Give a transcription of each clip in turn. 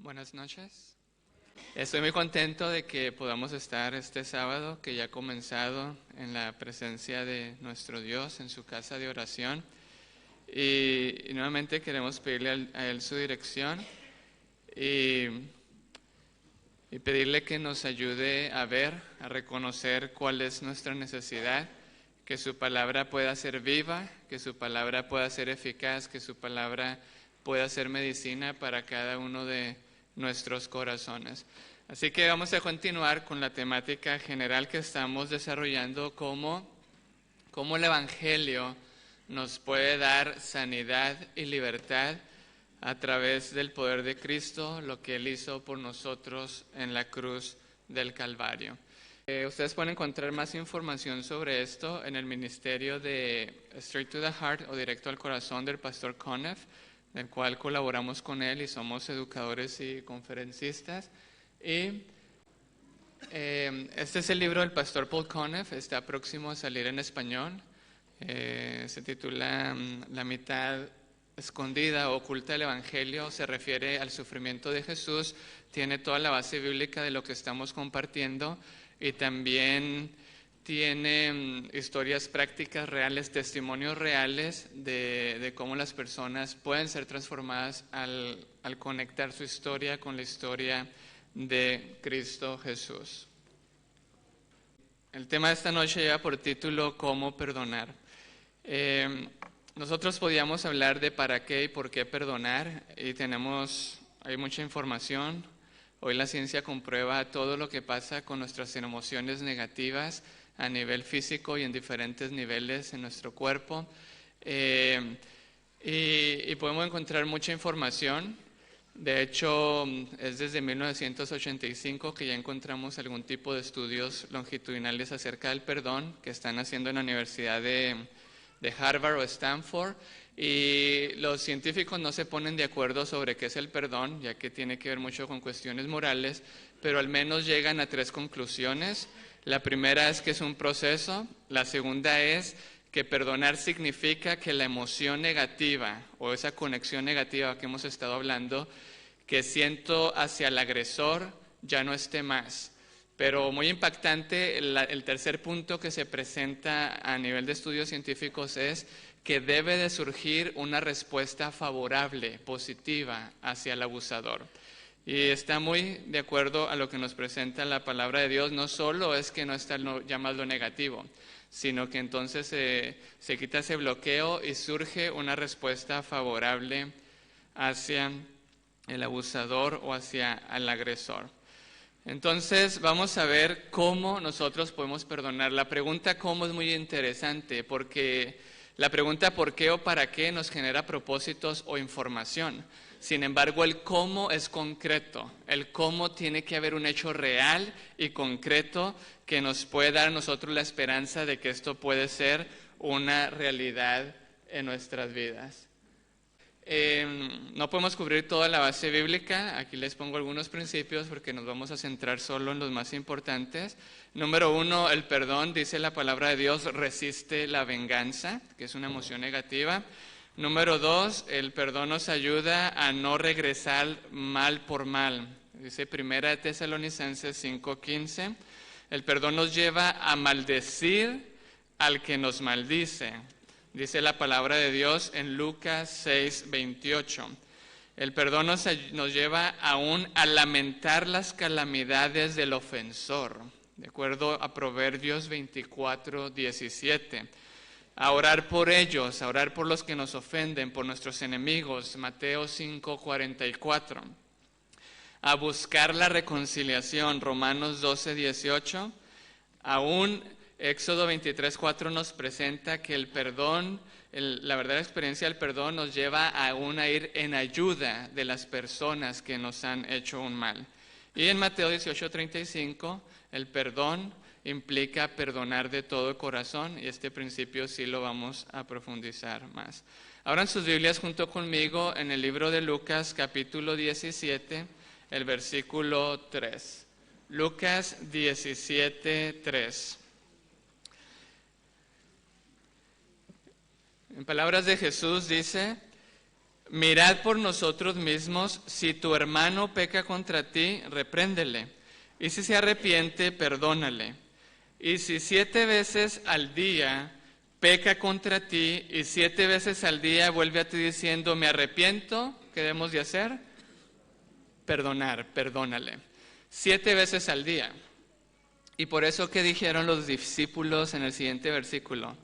Buenas noches. Estoy muy contento de que podamos estar este sábado, que ya ha comenzado en la presencia de nuestro Dios, en su casa de oración. Y nuevamente queremos pedirle a Él su dirección y pedirle que nos ayude a ver, a reconocer cuál es nuestra necesidad, que su palabra pueda ser viva, que su palabra pueda ser eficaz, que su palabra pueda ser medicina para cada uno de nuestros corazones. Así que vamos a continuar con la temática general que estamos desarrollando, cómo el Evangelio nos puede dar sanidad y libertad a través del poder de Cristo, lo que Él hizo por nosotros en la cruz del Calvario. Ustedes pueden encontrar más información sobre esto en el ministerio de Straight to the Heart o Directo al Corazón del Pastor Conniff, del cual colaboramos con él y somos educadores y conferencistas. Y este es el libro del Pastor Paul Conniff, está próximo a salir en español. Se titula La mitad escondida o oculta del Evangelio, se refiere al sufrimiento de Jesús, tiene toda la base bíblica de lo que estamos compartiendo y también tiene historias prácticas reales, testimonios reales de cómo las personas pueden ser transformadas al conectar su historia con la historia de Cristo Jesús. El tema de esta noche lleva por título ¿Cómo perdonar? Nosotros podíamos hablar de para qué y por qué perdonar y hay mucha información. Hoy la ciencia comprueba todo lo que pasa con nuestras emociones negativas a nivel físico y en diferentes niveles en nuestro cuerpo. Y podemos encontrar mucha información. De hecho, es desde 1985 que ya encontramos algún tipo de estudios longitudinales acerca del perdón que están haciendo en la Universidad de Harvard o Stanford. Y los científicos no se ponen de acuerdo sobre qué es el perdón, ya que tiene que ver mucho con cuestiones morales, pero al menos llegan a 3 conclusiones. La primera es que es un proceso, la segunda es que perdonar significa que la emoción negativa o esa conexión negativa que hemos estado hablando, que siento hacia el agresor, ya no esté más. Pero muy impactante, el tercer punto que se presenta a nivel de estudios científicos es que debe de surgir una respuesta favorable, positiva, hacia el abusador. Y está muy de acuerdo a lo que nos presenta la palabra de Dios. No solo es que no está ya más lo negativo, sino que entonces se quita ese bloqueo y surge una respuesta favorable hacia el abusador o hacia el agresor. Entonces vamos a ver cómo nosotros podemos perdonar. La pregunta cómo es muy interesante porque la pregunta por qué o para qué nos genera propósitos o información. Sin embargo, el cómo es concreto. El cómo tiene que haber un hecho real y concreto que nos puede dar a nosotros la esperanza de que esto puede ser una realidad en nuestras vidas. No podemos cubrir toda la base bíblica, aquí les pongo algunos principios porque nos vamos a centrar solo en los más importantes. Número 1, el perdón, dice la palabra de Dios, resiste la venganza, que es una emoción negativa. Número 2, el perdón nos ayuda a no regresar mal por mal, dice 1 Tesalonicenses 5:15. El perdón nos lleva a maldecir al que nos maldice. Dice la palabra de Dios en Lucas 6:28. El perdón nos lleva aún a lamentar las calamidades del ofensor, de acuerdo a Proverbios 24:17. A orar por ellos, a orar por los que nos ofenden, por nuestros enemigos, Mateo 5:44. A buscar la reconciliación, Romanos 12:18. Aún Éxodo 23:4 nos presenta que el perdón, la verdadera experiencia del perdón nos lleva aún a ir en ayuda de las personas que nos han hecho un mal. Y en Mateo 18:35, el perdón implica perdonar de todo corazón, y este principio sí lo vamos a profundizar más. Abran sus Biblias junto conmigo en el libro de Lucas, capítulo 17, el versículo 3. Lucas 17:3. En palabras de Jesús dice, Mirad por nosotros mismos, si tu hermano peca contra ti, repréndele, y si se arrepiente, perdónale. Y si 7 veces al día peca contra ti, y 7 veces al día vuelve a ti diciendo, me arrepiento, ¿qué debemos de hacer? Perdonar, perdónale. 7 veces al día. Y por eso, ¿qué dijeron los discípulos en el siguiente versículo?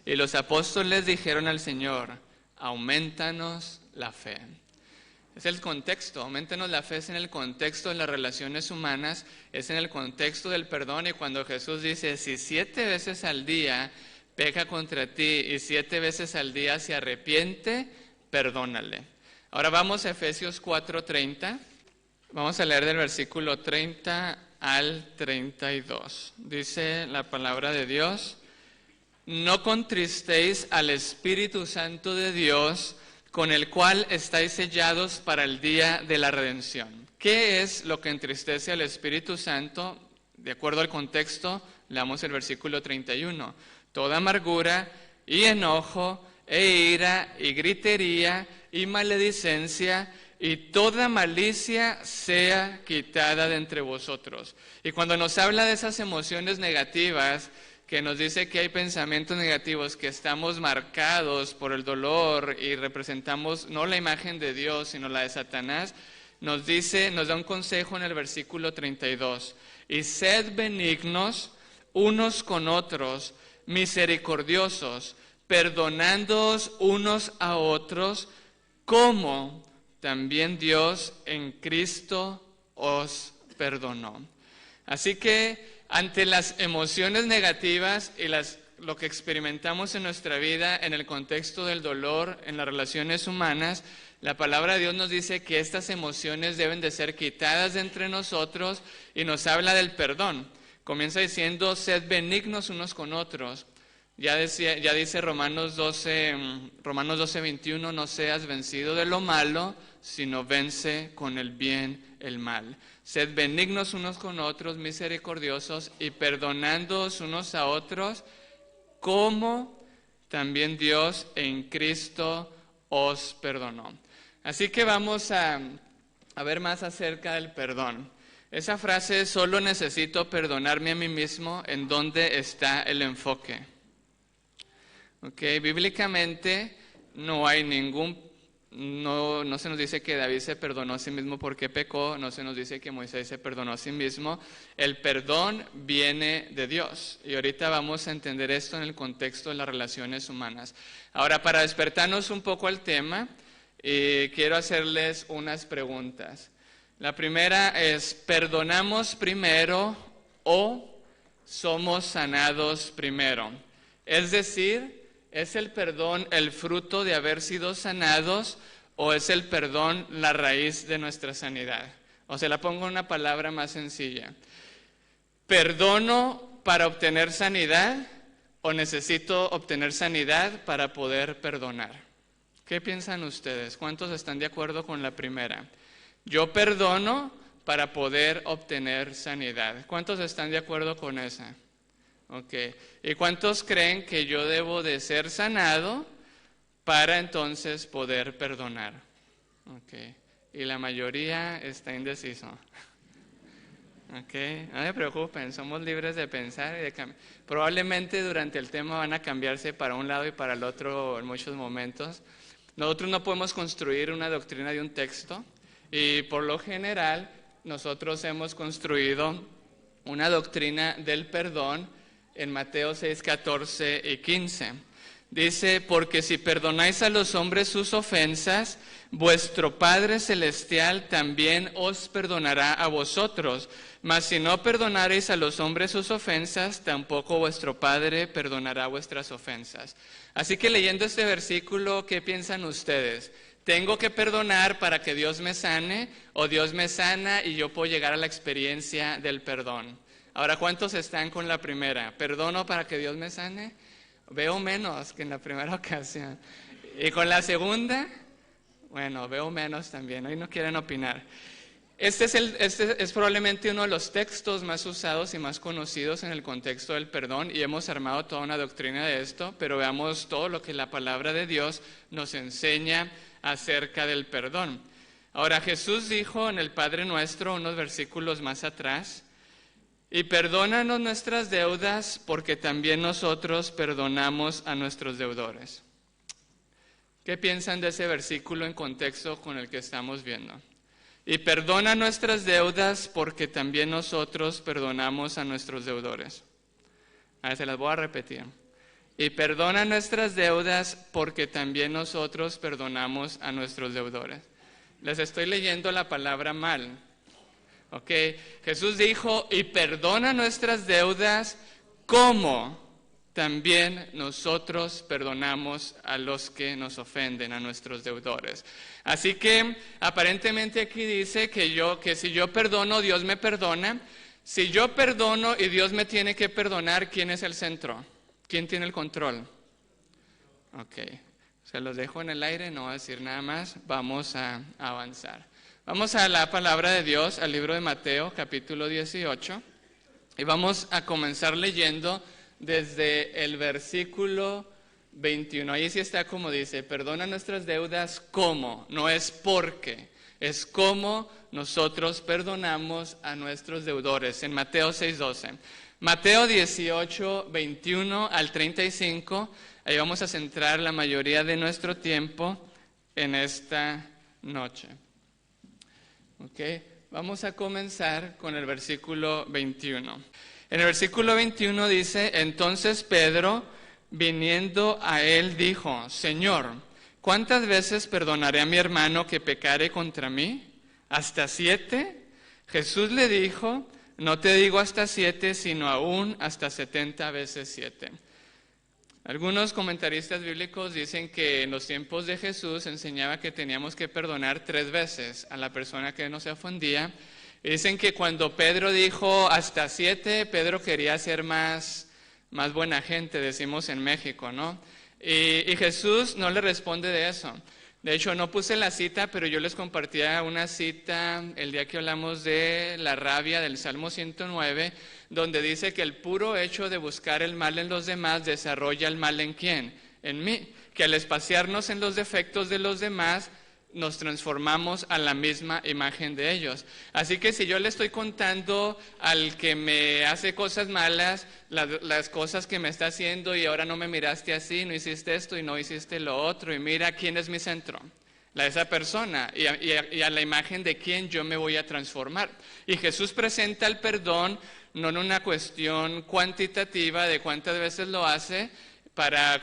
Y los apóstoles dijeron al Señor, aumentanos la fe. Es el contexto, aumentanos la fe es en el contexto de las relaciones humanas, es en el contexto del perdón. Y cuando Jesús dice, si 7 veces al día peca contra ti y 7 veces al día se arrepiente, perdónale. Ahora vamos a Efesios 4:30. Vamos a leer del versículo 30 al 32. Dice la palabra de Dios, no contristéis al Espíritu Santo de Dios, con el cual estáis sellados para el día de la redención. ¿Qué es lo que entristece al Espíritu Santo? De acuerdo al contexto, leamos el versículo 31. Toda amargura y enojo e ira y gritería y maledicencia y toda malicia sea quitada de entre vosotros. Y cuando nos habla de esas emociones negativas, que nos dice que hay pensamientos negativos, que estamos marcados por el dolor y representamos no la imagen de Dios, sino la de Satanás, nos da un consejo en el versículo 32. Y sed benignos unos con otros, misericordiosos, perdonándoos unos a otros, como también Dios en Cristo os perdonó. Así que ante las emociones negativas y lo que experimentamos en nuestra vida en el contexto del dolor, en las relaciones humanas, la palabra de Dios nos dice que estas emociones deben de ser quitadas de entre nosotros y nos habla del perdón. Comienza diciendo, sed benignos unos con otros. Ya dice Romanos 12:21, no seas vencido de lo malo, sino vence con el bien el mal. Sed benignos unos con otros, misericordiosos y perdonándoos unos a otros, como también Dios en Cristo os perdonó. Así que vamos a ver más acerca del perdón. Esa frase, solo necesito perdonarme a mí mismo, ¿en dónde está el enfoque? Bíblicamente no hay no se nos dice que David se perdonó a sí mismo porque pecó, no se nos dice que Moisés se perdonó a sí mismo. El perdón viene de Dios y ahorita vamos a entender esto en el contexto de las relaciones humanas. Ahora, para despertarnos un poco al tema, quiero hacerles unas preguntas. La primera es, ¿perdonamos primero o somos sanados primero? Es decir, ¿es el perdón el fruto de haber sido sanados o es el perdón la raíz de nuestra sanidad? O se la pongo en una palabra más sencilla. ¿Perdono para obtener sanidad o necesito obtener sanidad para poder perdonar? ¿Qué piensan ustedes? ¿Cuántos están de acuerdo con la primera? Yo perdono para poder obtener sanidad. ¿Cuántos están de acuerdo con esa? ¿Y cuántos creen que yo debo de ser sanado para entonces poder perdonar? Y la mayoría está indeciso. No me preocupen, somos libres de pensar y de cambiar. Probablemente durante el tema van a cambiarse para un lado y para el otro en muchos momentos. Nosotros no podemos construir una doctrina de un texto y por lo general nosotros hemos construido una doctrina del perdón en Mateo 6, 14 y 15. Dice, porque si perdonáis a los hombres sus ofensas, vuestro Padre Celestial también os perdonará a vosotros. Mas si no perdonareis a los hombres sus ofensas, tampoco vuestro Padre perdonará vuestras ofensas. Así que leyendo este versículo, ¿qué piensan ustedes? ¿Tengo que perdonar para que Dios me sane? ¿O Dios me sana y yo puedo llegar a la experiencia del perdón? Ahora, ¿cuántos están con la primera? ¿Perdono para que Dios me sane? Veo menos que en la primera ocasión. ¿Y con la segunda? Bueno, veo menos también. Hoy no quieren opinar. Este es probablemente uno de los textos más usados y más conocidos en el contexto del perdón y hemos armado toda una doctrina de esto, pero veamos todo lo que la palabra de Dios nos enseña acerca del perdón. Ahora, Jesús dijo en el Padre Nuestro, unos versículos más atrás, y perdónanos nuestras deudas porque también nosotros perdonamos a nuestros deudores. ¿Qué piensan de ese versículo en contexto con el que estamos viendo? Y perdona nuestras deudas porque también nosotros perdonamos a nuestros deudores. A ver, se las voy a repetir. Y perdona nuestras deudas porque también nosotros perdonamos a nuestros deudores. Les estoy leyendo la palabra mal. Ok, Jesús dijo, y perdona nuestras deudas como también nosotros perdonamos a los que nos ofenden, a nuestros deudores. Así que aparentemente aquí dice que si yo perdono, Dios me perdona. Si yo perdono y Dios me tiene que perdonar, ¿quién es el centro? ¿Quién tiene el control? Ok, se los dejo en el aire, no voy a decir nada más, vamos a avanzar. Vamos a la palabra de Dios, al libro de Mateo, capítulo 18, y vamos a comenzar leyendo desde el versículo 21. Ahí sí está como dice, perdona nuestras deudas como, no es porque, es como nosotros perdonamos a nuestros deudores, en Mateo 6:12. Mateo 18, 21 al 35, ahí vamos a centrar la mayoría de nuestro tiempo en esta noche. Okay. Vamos a comenzar con el versículo 21. En el versículo 21 dice, entonces Pedro, viniendo a él, dijo, Señor, ¿cuántas veces perdonaré a mi hermano que pecare contra mí? ¿Hasta 7? Jesús le dijo, no te digo hasta 7, sino aún hasta 70 veces 7. Algunos comentaristas bíblicos dicen que en los tiempos de Jesús enseñaba que teníamos que perdonar 3 veces a la persona que nos ofendía. Y dicen que cuando Pedro dijo hasta 7, Pedro quería ser más buena gente, decimos en México, ¿no? Y Jesús no le responde de eso. De hecho, no puse la cita, pero yo les compartía una cita el día que hablamos de la rabia del Salmo 109, donde dice que el puro hecho de buscar el mal en los demás desarrolla el mal ¿en quién? En mí. Que al espaciarnos en los defectos de los demás, nos transformamos a la misma imagen de ellos. Así que si yo le estoy contando al que me hace cosas malas, las cosas que me está haciendo y ahora no me miraste así, no hiciste esto y no hiciste lo otro, y mira quién es mi centro, la de esa persona, y a la imagen de quién yo me voy a transformar. Y Jesús presenta el perdón no en una cuestión cuantitativa de cuántas veces lo hace,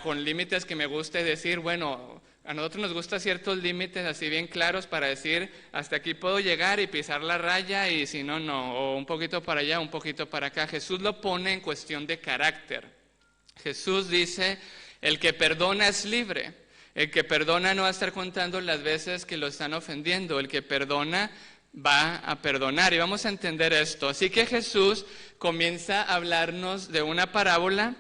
con límites que me guste decir, bueno, a nosotros nos gustan ciertos límites así bien claros para decir, hasta aquí puedo llegar y pisar la raya y si no, no, o un poquito para allá, un poquito para acá. Jesús lo pone en cuestión de carácter. Jesús dice, el que perdona es libre. El que perdona no va a estar contando las veces que lo están ofendiendo. El que perdona va a perdonar. Y vamos a entender esto. Así que Jesús comienza a hablarnos de una parábola,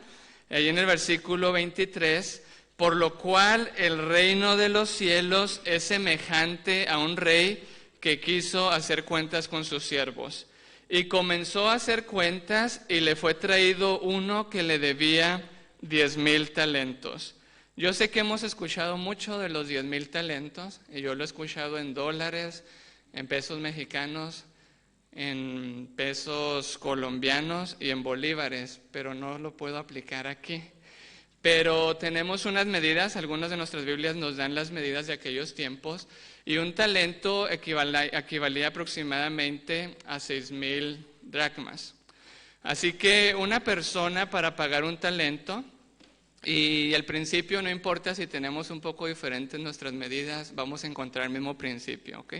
ahí en el versículo 23, por lo cual el reino de los cielos es semejante a un rey que quiso hacer cuentas con sus siervos. Y comenzó a hacer cuentas y le fue traído uno que le debía 10,000 talentos. Yo sé que hemos escuchado mucho de los 10,000 talentos, y yo lo he escuchado en dólares, en pesos mexicanos, en pesos colombianos y en bolívares, pero no lo puedo aplicar aquí. Pero tenemos unas medidas, algunas de nuestras Biblias nos dan las medidas de aquellos tiempos, y un talento equivalía aproximadamente a 6,000 dracmas. Así que una persona para pagar un talento, y al principio no importa si tenemos un poco diferentes nuestras medidas, vamos a encontrar el mismo principio, ¿ok?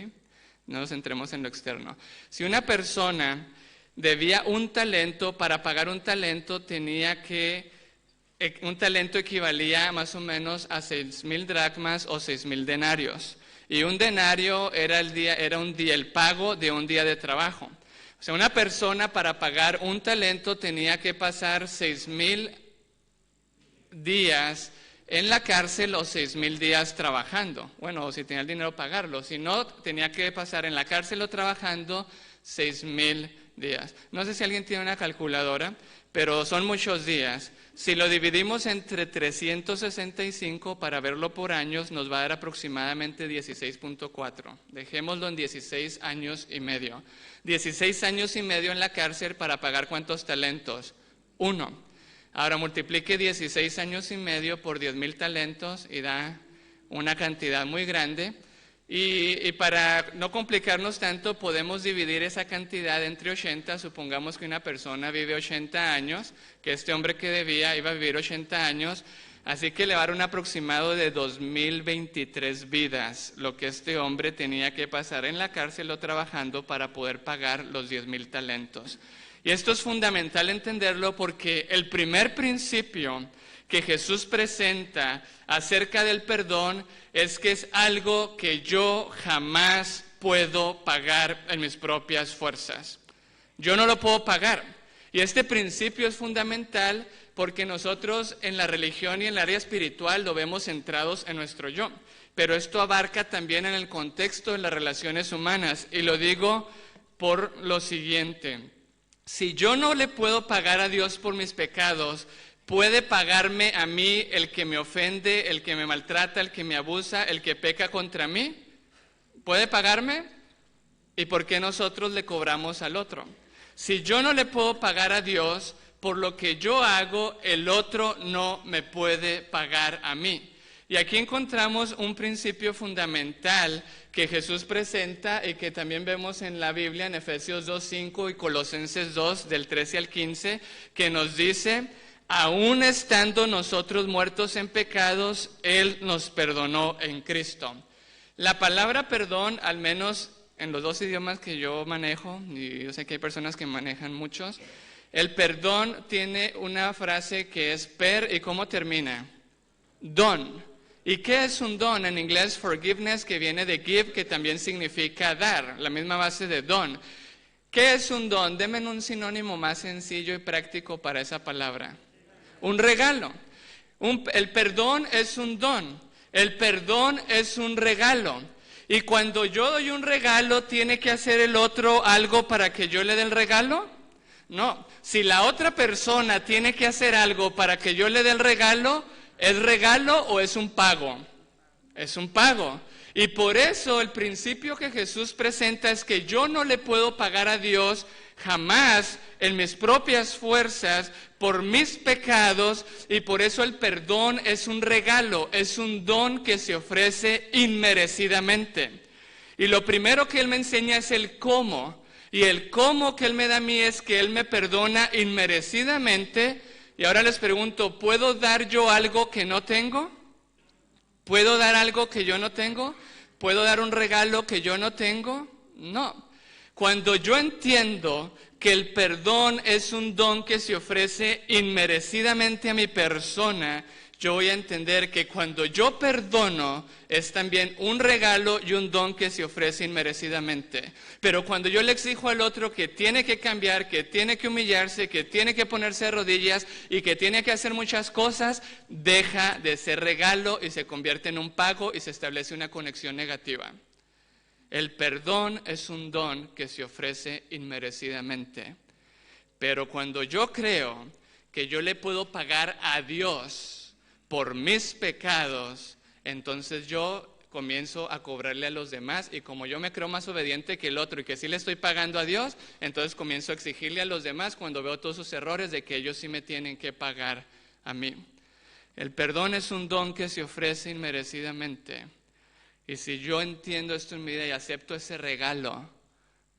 No nos centremos en lo externo. Si una persona debía un talento, para pagar un talento un talento equivalía más o menos a 6,000 dracmas o 6,000 denarios. Y un denario era el pago de un día de trabajo. O sea, una persona para pagar un talento tenía que pasar 6,000 días en la cárcel o 6,000 días trabajando. Bueno, si tenía el dinero pagarlo, si no, tenía que pasar en la cárcel o trabajando 6,000 días. No sé si alguien tiene una calculadora, pero son muchos días. Si lo dividimos entre 365 para verlo por años, nos va a dar aproximadamente 16.4. Dejémoslo en 16 años y medio. 16 años y medio en la cárcel para pagar ¿cuántos talentos? 1. Ahora multiplique 16 años y medio por 10,000 talentos y da una cantidad muy grande. Y para no complicarnos tanto, podemos dividir esa cantidad entre 80. Supongamos que una persona vive 80 años, que este hombre que debía iba a vivir 80 años, así que le va a dar un aproximado de 2,023 vidas, lo que este hombre tenía que pasar en la cárcel o trabajando para poder pagar los 10,000 talentos. Y esto es fundamental entenderlo porque el primer principio que Jesús presenta acerca del perdón es que es algo que yo jamás puedo pagar en mis propias fuerzas. Yo no lo puedo pagar. Y este principio es fundamental porque nosotros en la religión y en el área espiritual lo vemos centrados en nuestro yo. Pero esto abarca también en el contexto de las relaciones humanas. Y lo digo por lo siguiente. Si yo no le puedo pagar a Dios por mis pecados, ¿puede pagarme a mí el que me ofende, el que me maltrata, el que me abusa, el que peca contra mí? ¿Puede pagarme? ¿Y por qué nosotros le cobramos al otro? Si yo no le puedo pagar a Dios por lo que yo hago, el otro no me puede pagar a mí. Y aquí encontramos un principio fundamental que Jesús presenta y que también vemos en la Biblia, en Efesios 2:5 y Colosenses 2, del 13 al 15, que nos dice: aún estando nosotros muertos en pecados, Él nos perdonó en Cristo. La palabra perdón, al menos en los dos idiomas que yo manejo, y yo sé que hay personas que manejan muchos, el perdón tiene una frase que es per, ¿y cómo termina? Don. ¿Y qué es un don? En inglés, forgiveness, que viene de give, que también significa dar, la misma base de don. ¿Qué es un don? Denme un sinónimo más sencillo y práctico para esa palabra. Un regalo. El perdón es un don. El perdón es un regalo. Y cuando yo doy un regalo, ¿tiene que hacer el otro algo para que yo le dé el regalo? No. Si la otra persona tiene que hacer algo para que yo le dé el regalo, ¿es regalo o es un pago? Es un pago. Y por eso el principio que Jesús presenta es que yo no le puedo pagar a Dios jamás en mis propias fuerzas por mis pecados, y por eso el perdón es un regalo, es un don que se ofrece inmerecidamente. Y lo primero que Él me enseña es el cómo, y el cómo que Él me da a mí es que Él me perdona inmerecidamente. Y ahora les pregunto, ¿puedo dar yo algo que no tengo? ¿Puedo dar algo que yo no tengo? ¿Puedo dar un regalo que yo no tengo? No. Cuando yo entiendo que el perdón es un don que se ofrece inmerecidamente a mi persona, yo voy a entender que cuando yo perdono es también un regalo y un don que se ofrece inmerecidamente. Pero cuando yo le exijo al otro que tiene que cambiar, que tiene que humillarse, que tiene que ponerse de rodillas y que tiene que hacer muchas cosas, deja de ser regalo y se convierte en un pago y se establece una conexión negativa. El perdón es un don que se ofrece inmerecidamente. Pero cuando yo creo que yo le puedo pagar a Dios por mis pecados, entonces yo comienzo a cobrarle a los demás, y como yo me creo más obediente que el otro y que sí le estoy pagando a Dios, entonces comienzo a exigirle a los demás cuando veo todos sus errores de que ellos sí me tienen que pagar a mí. El perdón es un don que se ofrece inmerecidamente. Y si yo entiendo esto en mi vida y acepto ese regalo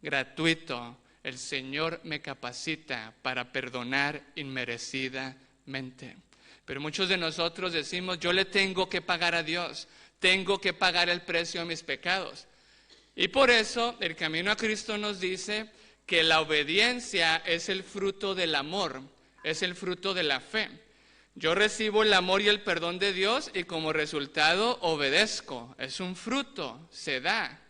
gratuito, el Señor me capacita para perdonar inmerecidamente. Pero muchos de nosotros decimos, yo le tengo que pagar a Dios, tengo que pagar el precio de mis pecados. Y por eso el camino a Cristo nos dice que la obediencia es el fruto del amor, es el fruto de la fe. Yo recibo el amor y el perdón de Dios y como resultado obedezco. Es un fruto, se da.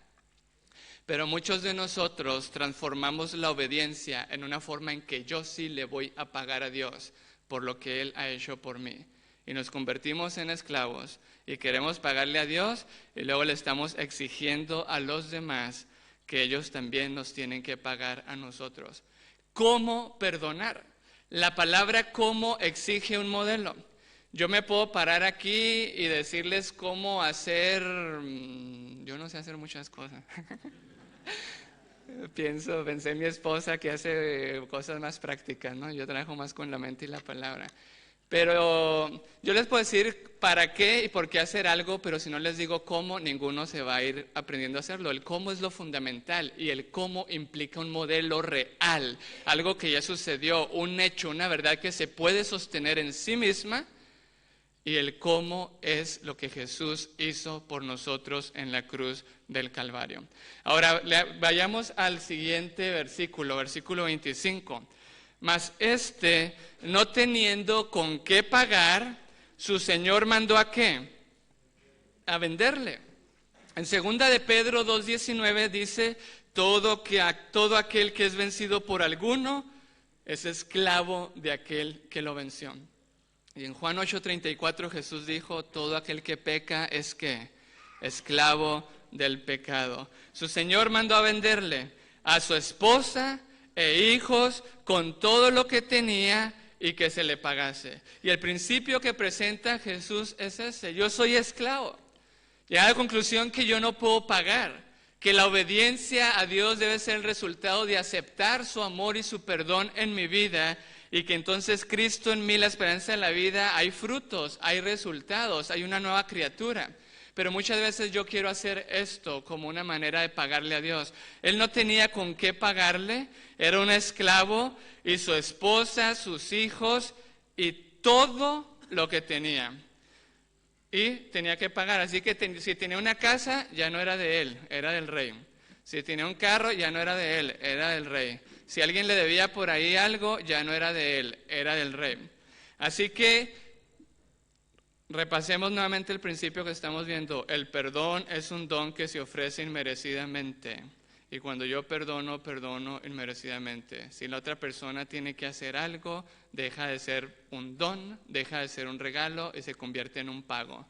Pero muchos de nosotros transformamos la obediencia en una forma en que yo sí le voy a pagar a Dios por lo que Él ha hecho por mí. y nos convertimos en esclavos y queremos pagarle a Dios y luego le estamos exigiendo a los demás que ellos también nos tienen que pagar a nosotros. ¿Cómo perdonar? La palabra cómo exige un modelo. Yo me puedo parar aquí y decirles cómo hacer, yo no sé hacer muchas cosas. Pensé en mi esposa que hace cosas más prácticas, ¿no? Yo trabajo más con la mente y la palabra. Pero yo les puedo decir para qué y por qué hacer algo, pero si no les digo cómo, ninguno se va a ir aprendiendo a hacerlo. El cómo es lo fundamental y el cómo implica un modelo real, algo que ya sucedió, un hecho, una verdad que se puede sostener en sí misma. Y el cómo es lo que Jesús hizo por nosotros en la cruz del Calvario. Ahora, vayamos al siguiente versículo, versículo 25. Mas no teniendo con qué pagar, su Señor mandó ¿a qué? A venderle. En 2 de Pedro 2:19 dice, todo aquel que es vencido por alguno es esclavo de aquel que lo venció. Y en Juan 8:34 Jesús dijo, todo aquel que peca es ¿qué? Esclavo del pecado. Su Señor mandó a venderle a su esposa e hijos con todo lo que tenía y que se le pagase. Y el principio que presenta Jesús es ese, yo soy esclavo. Llega a la conclusión que yo no puedo pagar, que la obediencia a Dios debe ser el resultado de aceptar su amor y su perdón en mi vida, y que entonces Cristo en mí, la esperanza de la vida, hay frutos, hay resultados, hay una nueva criatura. Pero muchas veces yo quiero hacer esto como una manera de pagarle a Dios. Él no tenía con qué pagarle, era un esclavo y su esposa, sus hijos y todo lo que tenía. Y tenía que pagar, así que si tenía una casa ya no era de él, era del rey. Si tenía un carro ya no era de él, era del rey. Si alguien le debía por ahí algo, ya no era de él, era del rey. Así que repasemos nuevamente el principio que estamos viendo. El perdón es un don que se ofrece inmerecidamente. Y cuando yo perdono, perdono inmerecidamente. Si la otra persona tiene que hacer algo, deja de ser un don, deja de ser un regalo y se convierte en un pago.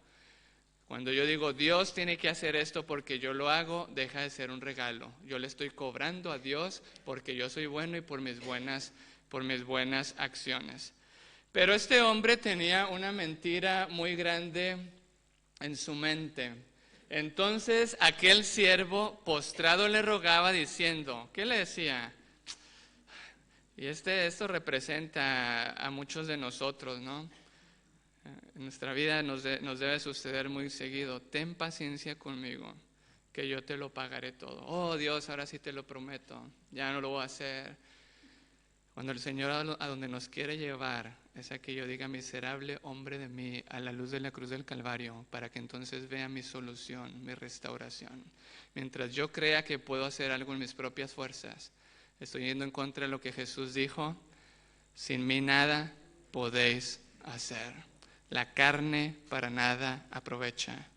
Cuando yo digo, Dios tiene que hacer esto porque yo lo hago, deja de ser un regalo. Yo le estoy cobrando a Dios porque yo soy bueno y por mis buenas acciones. Pero este hombre tenía una mentira muy grande en su mente. Entonces aquel siervo postrado le rogaba diciendo, ¿qué le decía? Y esto representa a muchos de nosotros, ¿no? En nuestra vida nos debe suceder muy seguido. Ten paciencia conmigo, que yo te lo pagaré todo. Oh Dios, ahora sí te lo prometo, ya no lo voy a hacer. Cuando el Señor a donde nos quiere llevar es a que yo diga, miserable hombre de mí, a la luz de la cruz del Calvario, para que entonces vea mi solución, mi restauración. Mientras yo crea que puedo hacer algo en mis propias fuerzas, estoy yendo en contra de lo que Jesús dijo, sin mí nada podéis hacer. La carne para nada aprovecha.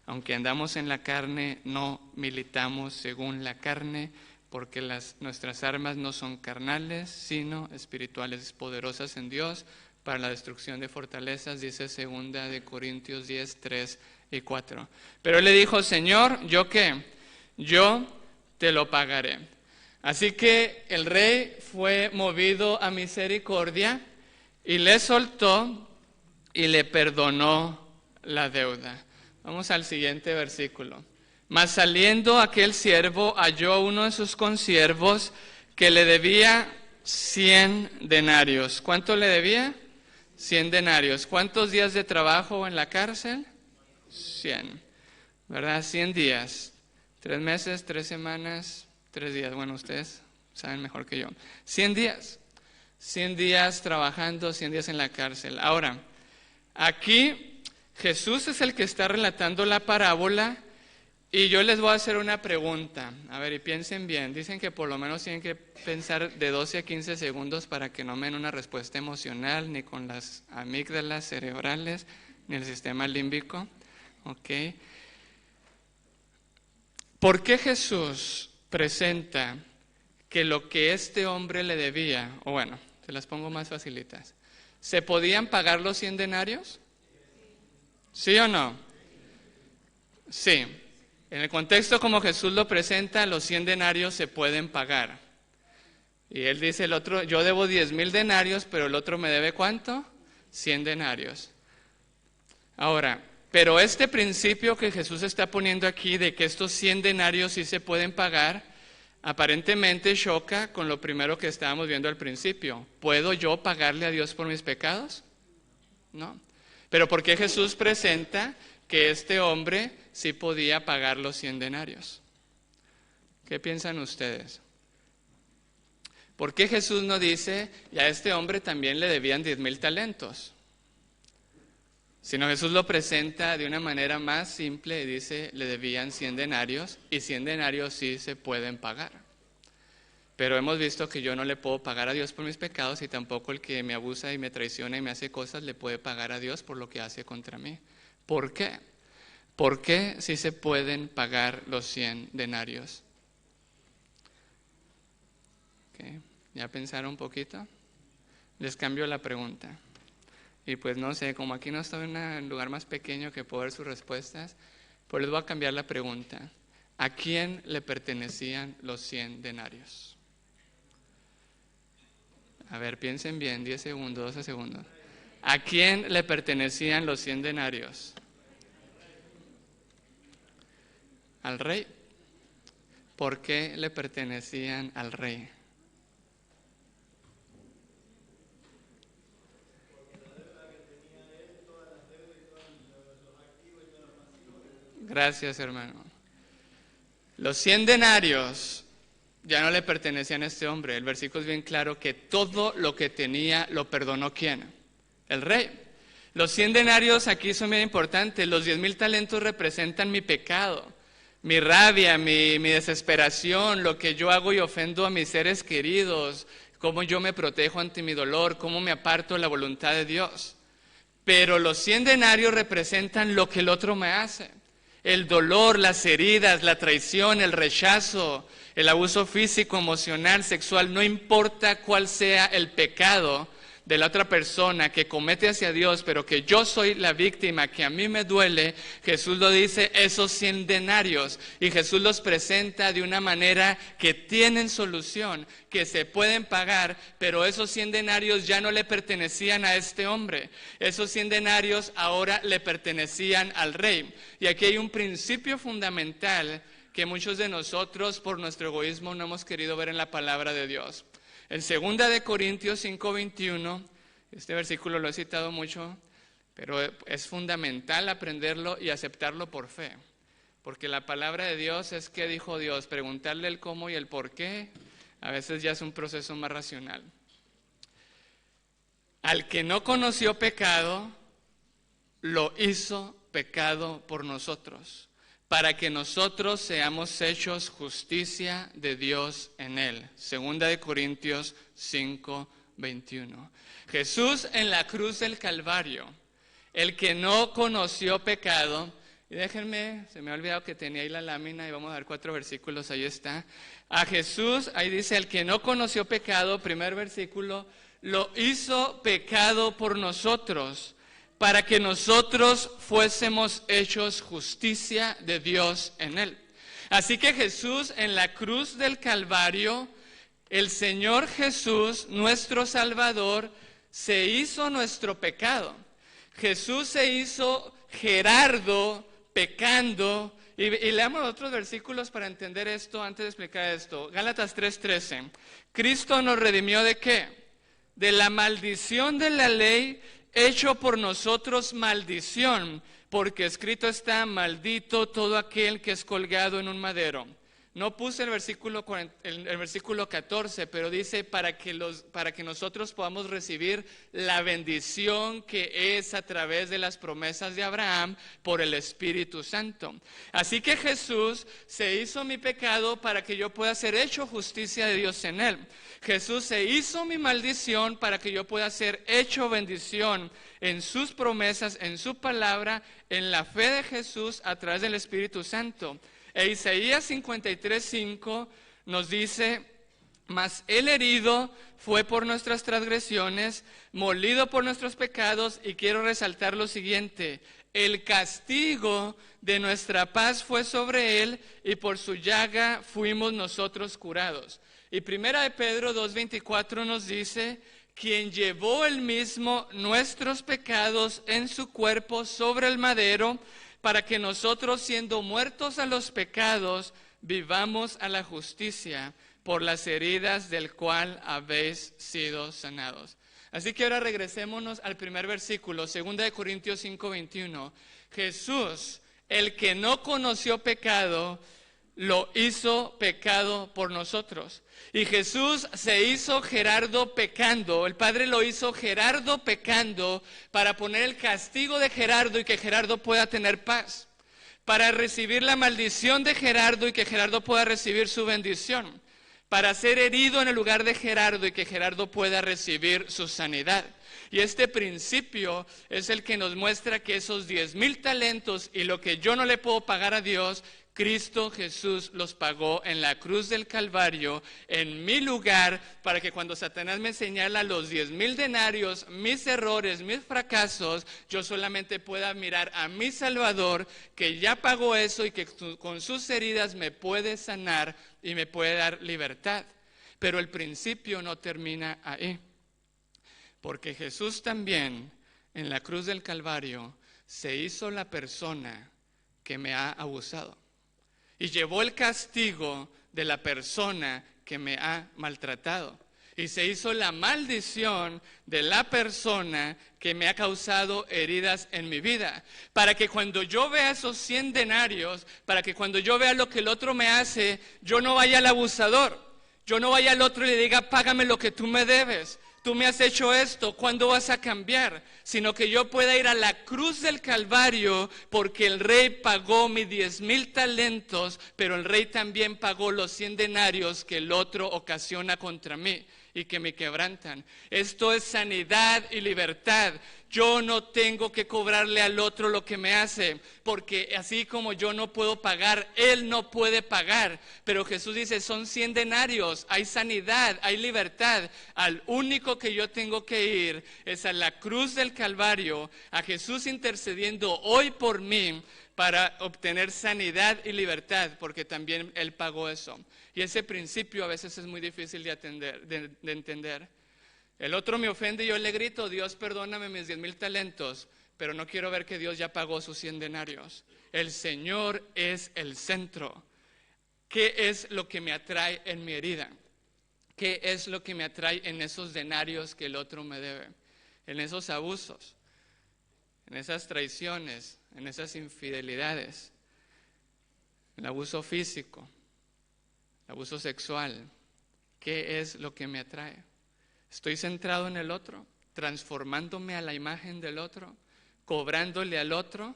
Aunque andamos en la carne, no militamos según la carne, porque nuestras armas no son carnales, sino espirituales, poderosas en Dios para la destrucción de fortalezas, dice 2 de Corintios 10, 3 y 4. Pero él le dijo, Señor, ¿yo qué? Yo te lo pagaré. Así que el rey fue movido a misericordia y le soltó y le perdonó la deuda. Vamos al siguiente versículo. Mas saliendo aquel siervo halló a uno de sus consiervos que le debía 100 denarios. ¿Cuánto le debía? 100 denarios. ¿Cuántos días de trabajo en la cárcel? 100. ¿Verdad? 100 días. 3 meses, 3 semanas, 3 días. Bueno, ustedes saben mejor que yo. 100 días. 100 días trabajando, 100 días en la cárcel. Ahora, aquí Jesús es el que está relatando la parábola y yo les voy a hacer una pregunta. A ver, y piensen bien. Dicen que por lo menos tienen que pensar de 12 a 15 segundos para que no me den una respuesta emocional, ni con las amígdalas cerebrales, ni el sistema límbico. ¿Ok? ¿Por qué Jesús presenta que lo que este hombre le debía, o bueno, se las pongo más facilitas, ¿se podían pagar los 100 denarios? ¿Sí o no? Sí. En el contexto como Jesús lo presenta, los 100 denarios se pueden pagar. Y él dice el otro, yo debo 10,000 denarios, pero el otro me debe ¿cuánto? 100 denarios. Ahora, pero este principio que Jesús está poniendo aquí de que estos 100 denarios sí se pueden pagar, aparentemente choca con lo primero que estábamos viendo al principio. ¿Puedo yo pagarle a Dios por mis pecados? No. Pero ¿por qué Jesús presenta que este hombre sí podía pagar los 100 denarios? ¿Qué piensan ustedes? ¿Por qué Jesús no dice, y a este hombre también le debían 10,000 talentos? Sino Jesús lo presenta de una manera más simple y dice, le debían 100 denarios y 100 denarios sí se pueden pagar. Pero hemos visto que yo no le puedo pagar a Dios por mis pecados y tampoco el que me abusa y me traiciona y me hace cosas le puede pagar a Dios por lo que hace contra mí. ¿Por qué? ¿Por qué sí se pueden pagar los 100 denarios? Okay. ¿Ya pensaron un poquito? Les cambio la pregunta. Y pues no sé, como aquí no estoy en un lugar más pequeño que puedo ver sus respuestas, pues les voy a cambiar la pregunta. ¿A quién le pertenecían los 100 denarios? A ver, piensen bien, 10 segundos, 12 segundos. ¿A quién le pertenecían los 100 denarios? ¿Al rey? ¿Por qué le pertenecían al rey? Gracias, hermano. Los 100 denarios ya no le pertenecían a este hombre. El versículo es bien claro que todo lo que tenía lo perdonó ¿quién? El rey. Los 100 denarios aquí son bien importantes. Los 10,000 talentos representan mi pecado, mi rabia, mi desesperación, lo que yo hago y ofendo a mis seres queridos, cómo yo me protejo ante mi dolor, cómo me aparto de la voluntad de Dios. Pero los 100 denarios representan lo que el otro me hace. El dolor, las heridas, la traición, el rechazo, el abuso físico, emocional, sexual, no importa cuál sea el pecado de la otra persona que comete hacia Dios, pero que yo soy la víctima, que a mí me duele, Jesús lo dice, esos 100 denarios, y Jesús los presenta de una manera que tienen solución, que se pueden pagar, pero esos 100 denarios ya no le pertenecían a este hombre, esos 100 denarios ahora le pertenecían al rey. Y aquí hay un principio fundamental que muchos de nosotros por nuestro egoísmo no hemos querido ver en la palabra de Dios. En 2 Corintios 5:21, este versículo lo he citado mucho, pero es fundamental aprenderlo y aceptarlo por fe. Porque la palabra de Dios es ¿qué dijo Dios? Preguntarle el cómo y el por qué, a veces ya es un proceso más racional. Al que no conoció pecado, lo hizo pecado por nosotros, para que nosotros seamos hechos justicia de Dios en él. 2 Corintios 5:21. Jesús en la cruz del Calvario, el que no conoció pecado, y déjenme, se me ha olvidado que tenía ahí la lámina y vamos a dar 4 versículos, ahí está. A Jesús, ahí dice, el que no conoció pecado, primer versículo, lo hizo pecado por nosotros, para que nosotros fuésemos hechos justicia de Dios en él. Así que Jesús en la cruz del Calvario, el Señor Jesús, nuestro Salvador, se hizo nuestro pecado. Jesús se hizo Gerardo pecando. Y leamos otros versículos para entender esto antes de explicar esto. Gálatas 3:13. Cristo nos redimió ¿de qué? De la maldición de la ley, hecho por nosotros maldición, porque escrito está, maldito todo aquel que es colgado en un madero. No puse el versículo 14, pero dice para que nosotros podamos recibir la bendición que es a través de las promesas de Abraham por el Espíritu Santo. Así que Jesús se hizo mi pecado para que yo pueda ser hecho justicia de Dios en él. Jesús se hizo mi maldición para que yo pueda ser hecho bendición en sus promesas, en su palabra, en la fe de Jesús a través del Espíritu Santo. E Isaías 53:5 nos dice, mas él herido fue por nuestras transgresiones, molido por nuestros pecados, y quiero resaltar lo siguiente, el castigo de nuestra paz fue sobre él y por su llaga fuimos nosotros curados. Y 1 de Pedro 2:24 nos dice, quien llevó él mismo nuestros pecados en su cuerpo sobre el madero, para que nosotros, siendo muertos a los pecados, vivamos a la justicia, por las heridas del cual habéis sido sanados. Así que ahora regresémonos al primer versículo, 2 de Corintios 5:21. Jesús, el que no conoció pecado, lo hizo pecado por nosotros. Y Jesús se hizo Gerardo pecando, el Padre lo hizo Gerardo pecando para poner el castigo de Gerardo y que Gerardo pueda tener paz. Para recibir la maldición de Gerardo y que Gerardo pueda recibir su bendición. Para ser herido en el lugar de Gerardo y que Gerardo pueda recibir su sanidad. Y este principio es el que nos muestra que esos 10,000 talentos y lo que yo no le puedo pagar a Dios, Cristo Jesús los pagó en la cruz del Calvario, en mi lugar, para que cuando Satanás me señala los 10,000 denarios, mis errores, mis fracasos, yo solamente pueda mirar a mi Salvador, que ya pagó eso y que con sus heridas me puede sanar y me puede dar libertad. Pero el principio no termina ahí, porque Jesús también, en la cruz del Calvario, se hizo la persona que me ha abusado. Y llevó el castigo de la persona que me ha maltratado. Y se hizo la maldición de la persona que me ha causado heridas en mi vida. Para que cuando yo vea esos 100 denarios, para que cuando yo vea lo que el otro me hace, yo no vaya al abusador. Yo no vaya al otro y le diga, págame lo que tú me debes. Tú me has hecho esto, ¿cuándo vas a cambiar? Sino que yo pueda ir a la cruz del Calvario porque el Rey pagó mis 10,000 talentos, pero el Rey también pagó los 100 denarios que el otro ocasiona contra mí y que me quebrantan. Esto es sanidad y libertad. Yo no tengo que cobrarle al otro lo que me hace, porque así como yo no puedo pagar, él no puede pagar. Pero Jesús dice, son 100 denarios, hay sanidad, hay libertad. Al único que yo tengo que ir es a la cruz del Calvario, a Jesús intercediendo hoy por mí para obtener sanidad y libertad, porque también Él pagó eso. Y ese principio a veces es muy difícil de entender. El otro me ofende y yo le grito, Dios perdóname mis 10,000 talentos, pero no quiero ver que Dios ya pagó sus 100 denarios. El Señor es el centro. ¿Qué es lo que me atrae en mi herida? ¿Qué es lo que me atrae en esos denarios que el otro me debe? En esos abusos, en esas traiciones, en esas infidelidades, el abuso físico, el abuso sexual. ¿Qué es lo que me atrae? ¿Estoy centrado en el otro? ¿Transformándome a la imagen del otro? ¿Cobrándole al otro?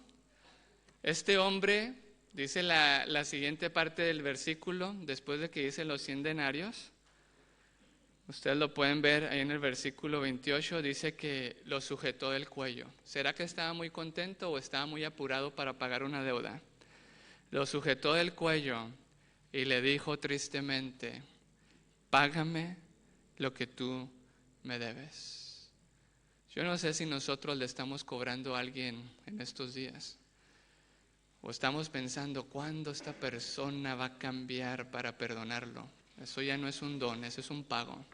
Este hombre, dice la siguiente parte del versículo, después de que dice los 100 denarios, ustedes lo pueden ver ahí en el versículo 28, dice que lo sujetó del cuello. ¿Será que estaba muy contento o estaba muy apurado para pagar una deuda? Lo sujetó del cuello y le dijo tristemente, págame lo que tú me debes. Yo no sé si nosotros le estamos cobrando a alguien en estos días. O estamos pensando, ¿cuándo esta persona va a cambiar para perdonarlo? Eso ya no es un don, eso es un pago.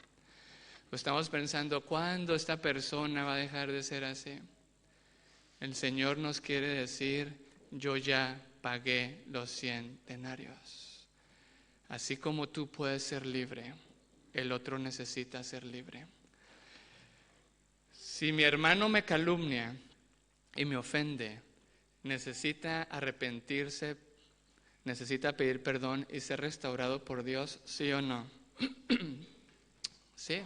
O estamos pensando, ¿cuándo esta persona va a dejar de ser así? El Señor nos quiere decir, yo ya pagué los 100 denarios. Así como tú puedes ser libre, el otro necesita ser libre. Si mi hermano me calumnia y me ofende, necesita arrepentirse, necesita pedir perdón y ser restaurado por Dios, ¿sí o no? Sí.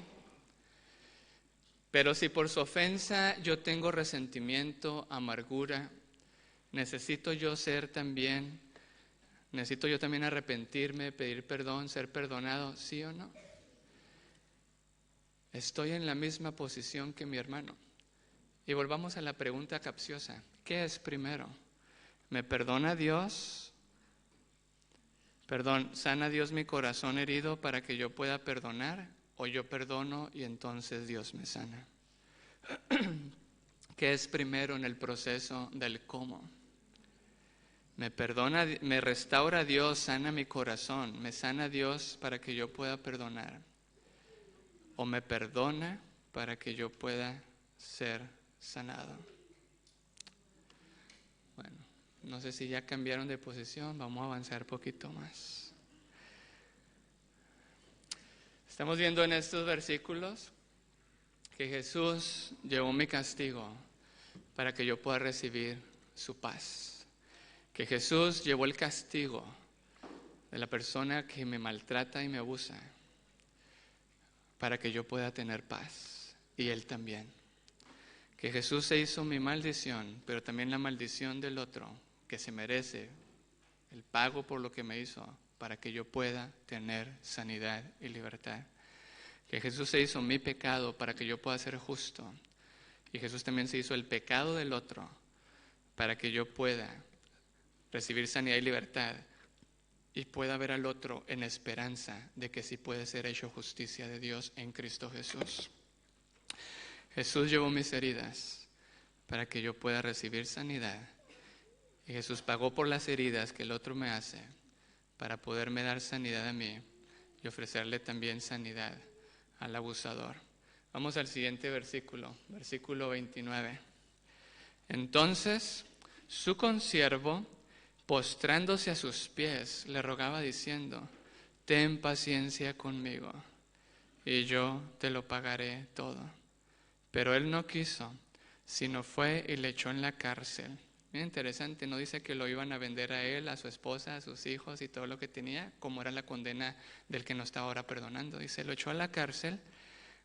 Pero si por su ofensa yo tengo resentimiento, amargura, necesito yo también arrepentirme, pedir perdón, ser perdonado, ¿sí o no? Estoy en la misma posición que mi hermano. Y volvamos a la pregunta capciosa. ¿Qué es primero? ¿Me perdona Dios? ¿Sana Dios mi corazón herido para que yo pueda perdonar? ¿O yo perdono y entonces Dios me sana? ¿Qué es primero en el proceso del cómo? Me perdona, me restaura Dios, sana mi corazón, me sana Dios para que yo pueda perdonar. O me perdona para que yo pueda ser sanado. Bueno, no sé si ya cambiaron de posición, vamos a avanzar un poquito más. Estamos viendo en estos versículos que Jesús llevó mi castigo para que yo pueda recibir su paz. Que Jesús llevó el castigo de la persona que me maltrata y me abusa para que yo pueda tener paz, y Él también. Que Jesús se hizo mi maldición, pero también la maldición del otro, que se merece el pago por lo que me hizo, para que yo pueda tener sanidad y libertad. Que Jesús se hizo mi pecado para que yo pueda ser justo, y Jesús también se hizo el pecado del otro para que yo pueda recibir sanidad y libertad y pueda ver al otro en esperanza de que sí puede ser hecho justicia de Dios en Cristo Jesús. Jesús llevó mis heridas para que yo pueda recibir sanidad, y Jesús pagó por las heridas que el otro me hace para poderme dar sanidad a mí y ofrecerle también sanidad al abusador. Vamos al siguiente versículo, versículo 29. Entonces su consiervo, postrándose a sus pies, le rogaba diciendo: ten paciencia conmigo, y yo te lo pagaré todo. Pero él no quiso, sino fue y le echó en la cárcel. Bien interesante, no dice que lo iban a vender a él, a su esposa, a sus hijos y todo lo que tenía, como era la condena del que no estaba ahora perdonando. Dice, lo echó a la cárcel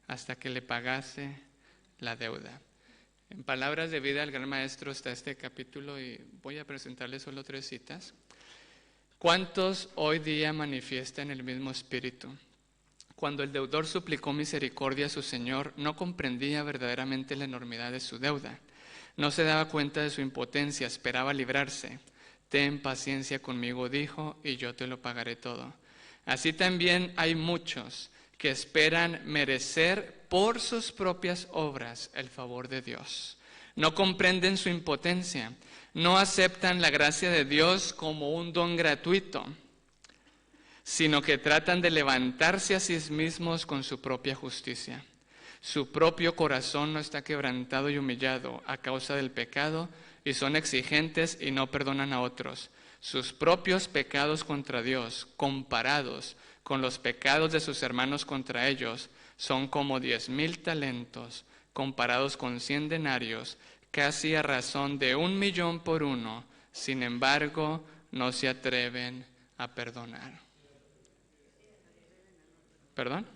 hasta que le pagase la deuda. En Palabras de Vida del Gran Maestro está este capítulo y voy a presentarles solo 3 citas. ¿Cuántos hoy día manifiestan el mismo espíritu? Cuando el deudor suplicó misericordia a su Señor, no comprendía verdaderamente la enormidad de su deuda. No se daba cuenta de su impotencia, esperaba librarse. Ten paciencia conmigo, dijo, y yo te lo pagaré todo. Así también hay muchos que esperan merecer por sus propias obras el favor de Dios. No comprenden su impotencia, no aceptan la gracia de Dios como un don gratuito, sino que tratan de levantarse a sí mismos con su propia justicia. Su propio corazón no está quebrantado y humillado a causa del pecado, y son exigentes y no perdonan a otros. Sus propios pecados contra Dios, comparados con los pecados de sus hermanos contra ellos, son como 10,000 talentos, comparados con 100 denarios, casi a razón de 1,000,000 por uno. Sin embargo, no se atreven a perdonar. ¿Perdón?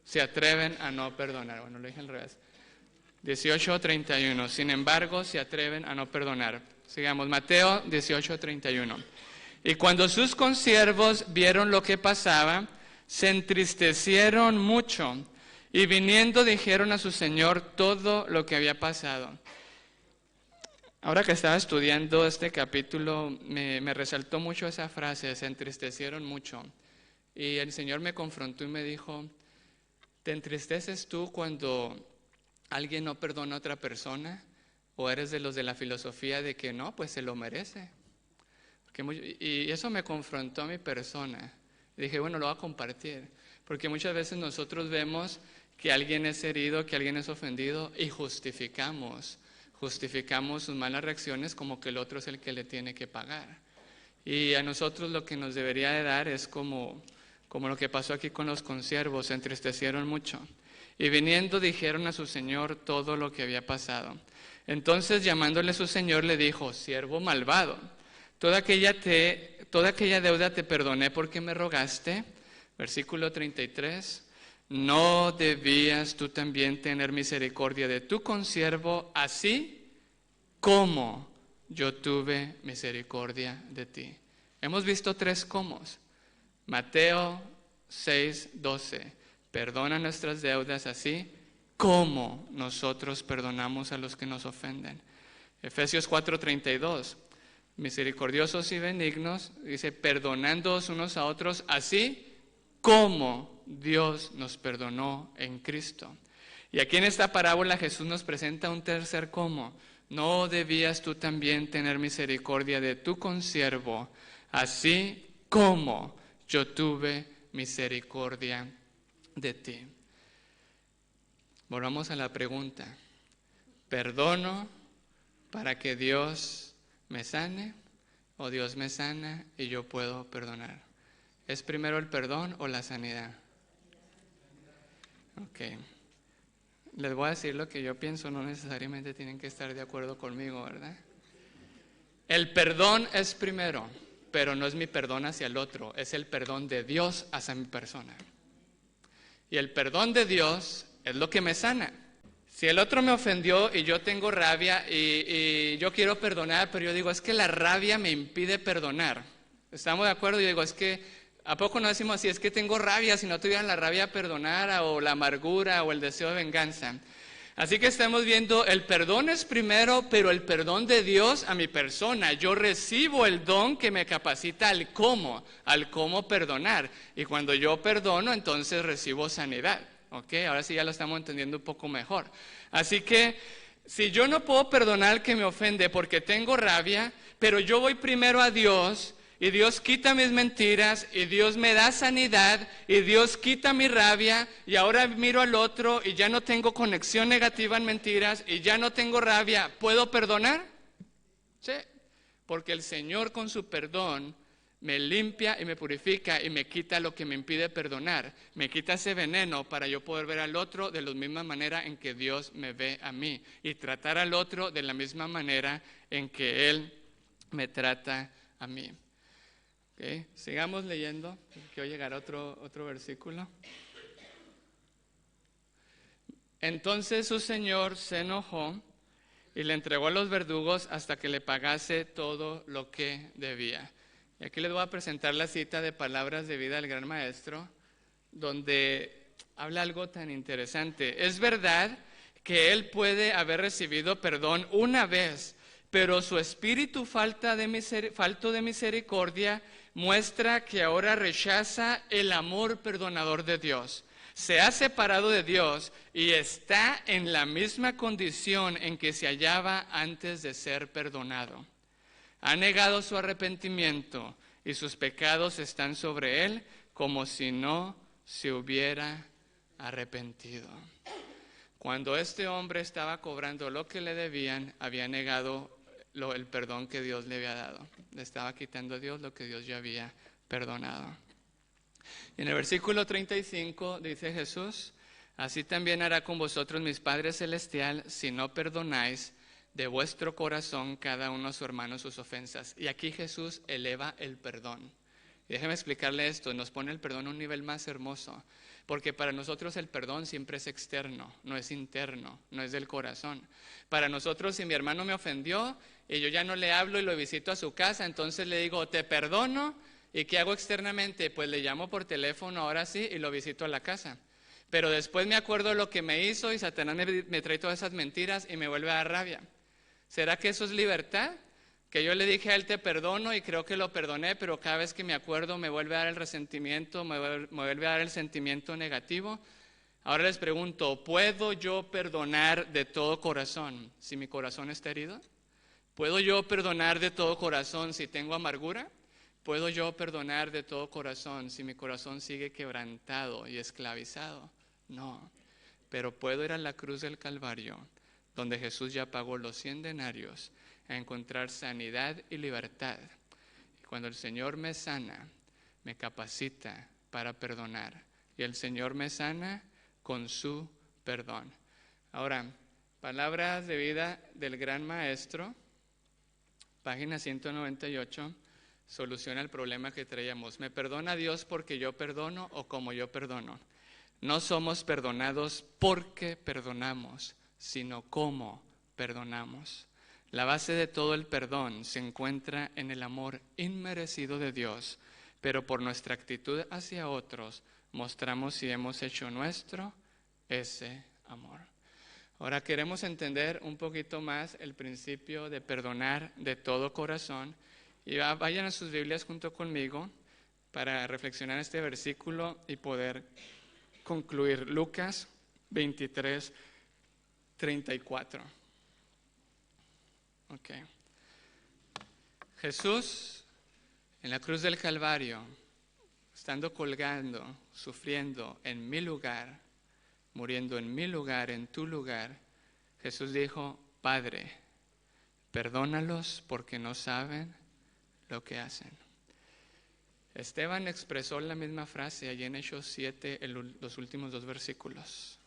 Se atreven a no perdonar. Bueno, lo dije al revés. 18:31. Sin embargo, se atreven a no perdonar. Sigamos. Mateo 18:31. Y cuando sus consiervos vieron lo que pasaba, se entristecieron mucho, y viniendo dijeron a su señor todo lo que había pasado. Ahora que estaba estudiando este capítulo, me resaltó mucho esa frase, se entristecieron mucho. Y el Señor me confrontó y me dijo, ¿te entristeces tú cuando alguien no perdona a otra persona? ¿O eres de los de la filosofía de que no, pues se lo merece? Y eso me confrontó a mi persona. Y dije, bueno, lo voy a compartir. Porque muchas veces nosotros vemos que alguien es herido, que alguien es ofendido y justificamos sus malas reacciones como que el otro es el que le tiene que pagar. Y a nosotros lo que nos debería de dar es como lo que pasó aquí con los consiervos, se entristecieron mucho. Y viniendo dijeron a su señor todo lo que había pasado. Entonces llamándole su señor le dijo, siervo malvado, toda aquella deuda te perdoné porque me rogaste. Versículo 33. ¿No debías tú también tener misericordia de tu consiervo, así como yo tuve misericordia de ti? Hemos visto 3 comos. Mateo 6:12. Perdona nuestras deudas así como nosotros perdonamos a los que nos ofenden. Efesios 4:32. Misericordiosos y benignos, dice, perdonándoos unos a otros así como Dios nos perdonó en Cristo. Y aquí en esta parábola Jesús nos presenta un tercer cómo. ¿No debías tú también tener misericordia de tu consiervo, así como yo tuve misericordia de ti? Volvamos a la pregunta. ¿Perdono para que Dios me sane o Dios me sana y yo puedo perdonar? ¿Es primero el perdón o la sanidad? Ok. Les voy a decir lo que yo pienso, no necesariamente tienen que estar de acuerdo conmigo, ¿verdad? El perdón es primero, pero no es mi perdón hacia el otro, es el perdón de Dios hacia mi persona. Y el perdón de Dios es lo que me sana. Si el otro me ofendió y yo tengo rabia y yo quiero perdonar, pero yo digo, es que la rabia me impide perdonar. ¿Estamos de acuerdo? Yo digo, es que, ¿a poco no decimos así? Es que tengo rabia, si no tuviera la rabia a perdonar, o la amargura, o el deseo de venganza. Así que estamos viendo, el perdón es primero, pero el perdón de Dios a mi persona. Yo recibo el don que me capacita al cómo perdonar. Y cuando yo perdono, entonces recibo sanidad. ¿Ok? Ahora sí ya lo estamos entendiendo un poco mejor. Así que, si yo no puedo perdonar al que me ofende porque tengo rabia, pero yo voy primero a Dios, y Dios quita mis mentiras, y Dios me da sanidad, y Dios quita mi rabia, y ahora miro al otro y ya no tengo conexión negativa en mentiras, y ya no tengo rabia, ¿puedo perdonar? Sí, porque el Señor con su perdón me limpia y me purifica y me quita lo que me impide perdonar, me quita ese veneno para yo poder ver al otro de la misma manera en que Dios me ve a mí, y tratar al otro de la misma manera en que Él me trata a mí. Okay. Sigamos leyendo, quiero llegar a otro versículo. Entonces su señor se enojó y le entregó a los verdugos hasta que le pagase todo lo que debía. Y aquí les voy a presentar la cita de Palabras de Vida del Gran Maestro, donde habla algo tan interesante. Es verdad que él puede haber recibido perdón una vez, pero su espíritu falto de misericordia muestra que ahora rechaza el amor perdonador de Dios. Se ha separado de Dios y está en la misma condición en que se hallaba antes de ser perdonado. Ha negado su arrepentimiento y sus pecados están sobre él como si no se hubiera arrepentido. Cuando este hombre estaba cobrando lo que le debían, había negado el perdón que Dios le había dado. Le estaba quitando a Dios lo que Dios ya había perdonado. Y en el versículo 35 dice Jesús, así también hará con vosotros mi Padre Celestial si no perdonáis de vuestro corazón cada uno a su hermano sus ofensas. Y aquí Jesús eleva el perdón. Y déjeme explicarle esto, nos pone el perdón a un nivel más hermoso. Porque para nosotros el perdón siempre es externo, no es interno, no es del corazón. Para nosotros, si mi hermano me ofendió y yo ya no le hablo y lo visito a su casa, entonces le digo, te perdono. ¿Y qué hago externamente? Pues le llamo por teléfono ahora sí y lo visito a la casa. Pero después me acuerdo lo que me hizo y Satanás me trae todas esas mentiras y me vuelve a dar rabia. ¿Será que eso es libertad? Que yo le dije a él te perdono y creo que lo perdoné, pero cada vez que me acuerdo me vuelve a dar el resentimiento, me vuelve a dar el sentimiento negativo. Ahora les pregunto, ¿puedo yo perdonar de todo corazón si mi corazón está herido? ¿Puedo yo perdonar de todo corazón si tengo amargura? ¿Puedo yo perdonar de todo corazón si mi corazón sigue quebrantado y esclavizado? No, pero puedo ir a la cruz del Calvario, donde Jesús ya pagó los 100 denarios, a encontrar sanidad y libertad. Y cuando el Señor me sana, me capacita para perdonar. Y el Señor me sana con su perdón. Ahora, Palabras de Vida del Gran Maestro, página 198, soluciona el problema que traíamos. ¿Me perdona Dios porque yo perdono o como yo perdono? No somos perdonados porque perdonamos, sino como perdonamos. La base de todo el perdón se encuentra en el amor inmerecido de Dios, pero por nuestra actitud hacia otros mostramos si hemos hecho nuestro ese amor. Ahora queremos entender un poquito más el principio de perdonar de todo corazón. Y vayan a sus Biblias junto conmigo para reflexionar este versículo y poder concluir. Lucas 23, 34. Ok. Jesús en la cruz del Calvario, estando colgando, sufriendo en mi lugar, muriendo en mi lugar, en tu lugar, Jesús dijo: Padre, perdónalos porque no saben lo que hacen. Esteban expresó la misma frase allí en Hechos 7, los últimos 2 versículos.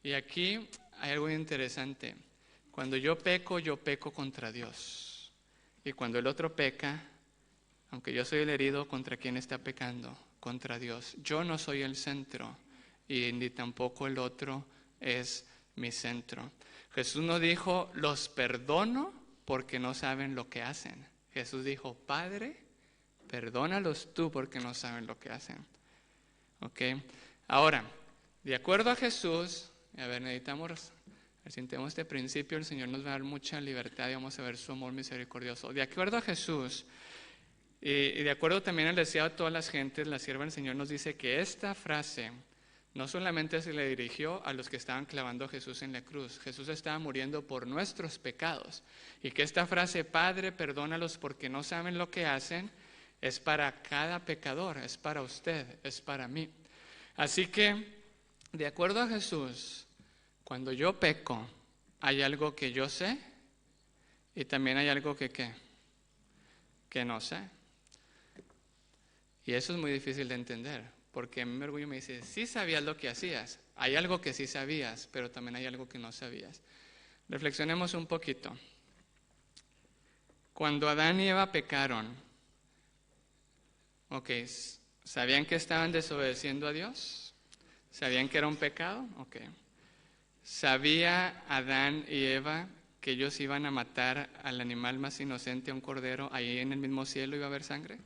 Y aquí hay algo interesante. Cuando yo peco contra Dios. Y cuando el otro peca, aunque yo soy el herido, ¿contra quién está pecando? Contra Dios. Yo no soy el centro y ni tampoco el otro es mi centro. Jesús no dijo: los perdono porque no saben lo que hacen. Jesús dijo: Padre, perdónalos tú porque no saben lo que hacen. ¿Ok? Ahora, de acuerdo a Jesús, necesitamos, sintamos este principio, el Señor nos va a dar mucha libertad y vamos a ver su amor misericordioso. De acuerdo a Jesús, y de acuerdo también al deseo de todas las gentes, la sierva del Señor nos dice que esta frase no solamente se le dirigió a los que estaban clavando a Jesús en la cruz. Jesús estaba muriendo por nuestros pecados. Y que esta frase, Padre, perdónalos porque no saben lo que hacen, es para cada pecador, es para usted, es para mí. Así que, de acuerdo a Jesús, cuando yo peco, hay algo que yo sé y también hay algo que no sé. Y eso es muy difícil de entender, porque mi orgullo me dice: sí sabías lo que hacías, hay algo que sí sabías, pero también hay algo que no sabías. Reflexionemos un poquito. Cuando Adán y Eva pecaron, ¿sabían que estaban desobedeciendo a Dios? ¿Sabían que era un pecado? ¿Sabía Adán y Eva que ellos iban a matar al animal más inocente, a un cordero? Ahí en el mismo cielo iba a haber sangre.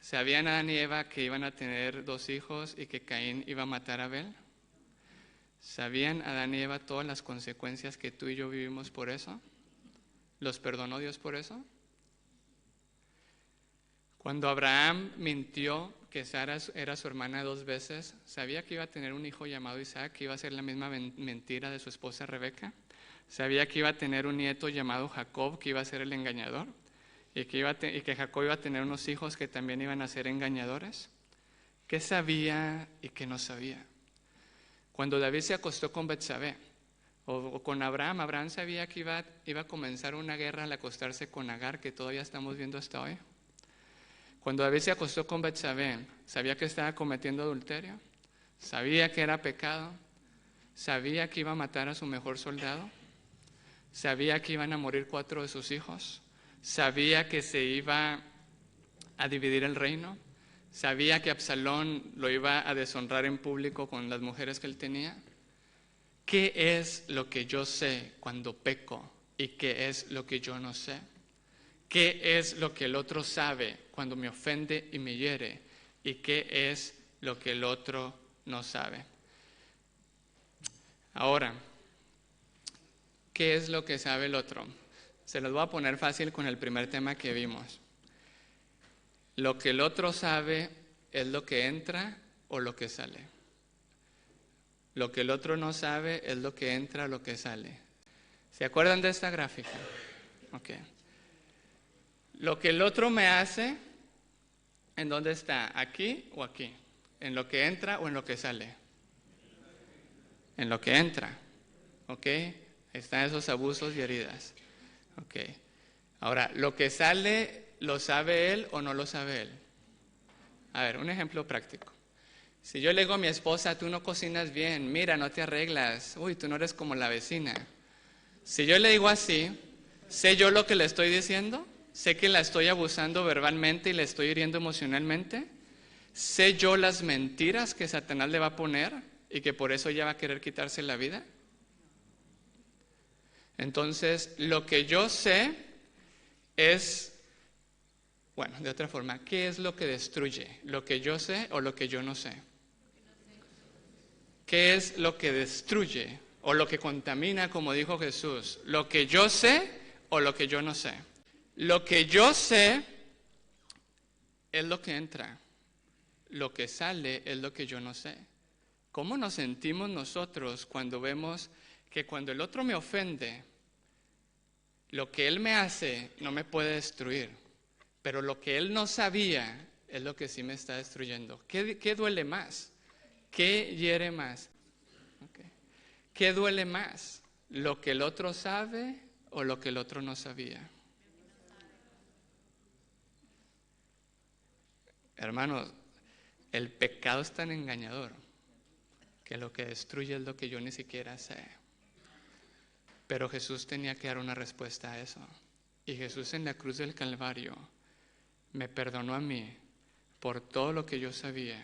¿Sabían Adán y Eva que iban a tener 2 hijos y que Caín iba a matar a Abel? ¿Sabían Adán y Eva todas las consecuencias que tú y yo vivimos por eso? ¿Los perdonó Dios por eso? Cuando Abraham mintió que Sara era su hermana 2 veces, ¿sabía que iba a tener un hijo llamado Isaac, que iba a ser la misma mentira de su esposa Rebeca? ¿Sabía que iba a tener un nieto llamado Jacob, que iba a ser el engañador? ¿Y que Jacob iba a tener unos hijos que también iban a ser engañadores? ¿Qué sabía y qué no sabía? Cuando David se acostó con Betsabé o con Abraham, Abraham sabía que iba a comenzar una guerra al acostarse con Agar, que todavía estamos viendo hasta hoy. Cuando David se acostó con Betsabé, ¿sabía que estaba cometiendo adulterio? ¿Sabía que era pecado? ¿Sabía que iba a matar a su mejor soldado? ¿Sabía que iban a morir 4 de sus hijos? ¿Sabía que se iba a dividir el reino? ¿Sabía que Absalón lo iba a deshonrar en público con las mujeres que él tenía? ¿Qué es lo que yo sé cuando peco y qué es lo que yo no sé? ¿Qué es lo que el otro sabe cuando me ofende y me hiere? ¿Y qué es lo que el otro no sabe? Ahora, ¿qué es lo que sabe el otro? Se los voy a poner fácil con el primer tema que vimos. Lo que el otro sabe es lo que entra o lo que sale. Lo que el otro no sabe es lo que entra o lo que sale. ¿Se acuerdan de esta gráfica? Lo que el otro me hace, ¿en dónde está? ¿Aquí o aquí? ¿En lo que entra o en lo que sale? En lo que entra. Están esos abusos y heridas. Ahora, ¿lo que sale lo sabe él o no lo sabe él? A ver, un ejemplo práctico. Si yo le digo a mi esposa: tú no cocinas bien, mira, no te arreglas, uy, tú no eres como la vecina. Si yo le digo así, ¿sé yo lo que le estoy diciendo? ¿Sé que la estoy abusando verbalmente y le estoy hiriendo emocionalmente? ¿Sé yo las mentiras que Satanás le va a poner y que por eso ella va a querer quitarse la vida? Entonces, lo que yo sé es, de otra forma, ¿qué es lo que destruye? ¿Lo que yo sé o lo que yo no sé? ¿Qué es lo que destruye o lo que contamina, como dijo Jesús? ¿Lo que yo sé o lo que yo no sé? Lo que yo sé es lo que entra. Lo que sale es lo que yo no sé. ¿Cómo nos sentimos nosotros cuando vemos que cuando el otro me ofende, lo que él me hace no me puede destruir, pero lo que él no sabía es lo que sí me está destruyendo? ¿Qué duele más? ¿Qué hiere más? Okay. ¿Qué duele más? ¿Lo que el otro sabe o lo que el otro no sabía? Hermanos, el pecado es tan engañador que lo que destruye es lo que yo ni siquiera sé. Pero Jesús tenía que dar una respuesta a eso. Y Jesús en la cruz del Calvario me perdonó a mí por todo lo que yo sabía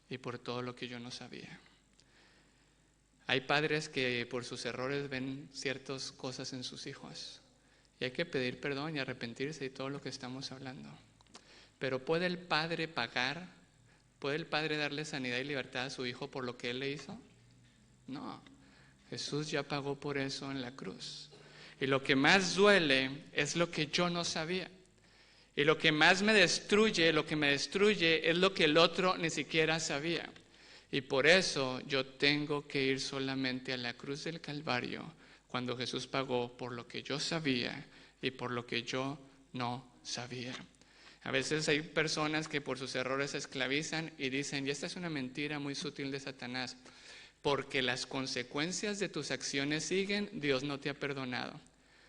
y por todo lo que yo no sabía. Hay padres que por sus errores ven ciertas cosas en sus hijos. Y hay que pedir perdón y arrepentirse de todo lo que estamos hablando. Pero ¿puede el padre pagar? ¿Puede el padre darle sanidad y libertad a su hijo por lo que él le hizo? No. Jesús ya pagó por eso en la cruz. Y lo que más duele es lo que yo no sabía. Y lo que más me destruye, es lo que el otro ni siquiera sabía. Y por eso yo tengo que ir solamente a la cruz del Calvario cuando Jesús pagó por lo que yo sabía y por lo que yo no sabía. A veces hay personas que por sus errores se esclavizan y dicen, y esta es una mentira muy sutil de Satanás, porque las consecuencias de tus acciones siguen, Dios no te ha perdonado.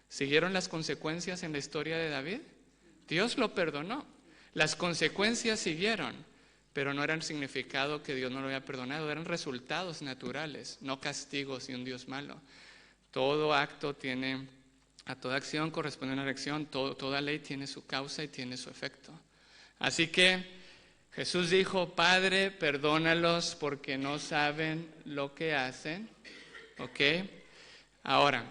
¿Siguieron las consecuencias en la historia de David? Dios lo perdonó. Las consecuencias siguieron, pero no eran significado que Dios no lo había perdonado, eran resultados naturales, no castigos y un Dios malo. Todo acto tiene... A toda acción corresponde una reacción, toda ley tiene su causa y tiene su efecto. Así que Jesús dijo, Padre, perdónalos porque no saben lo que hacen. ¿Ok? Ahora,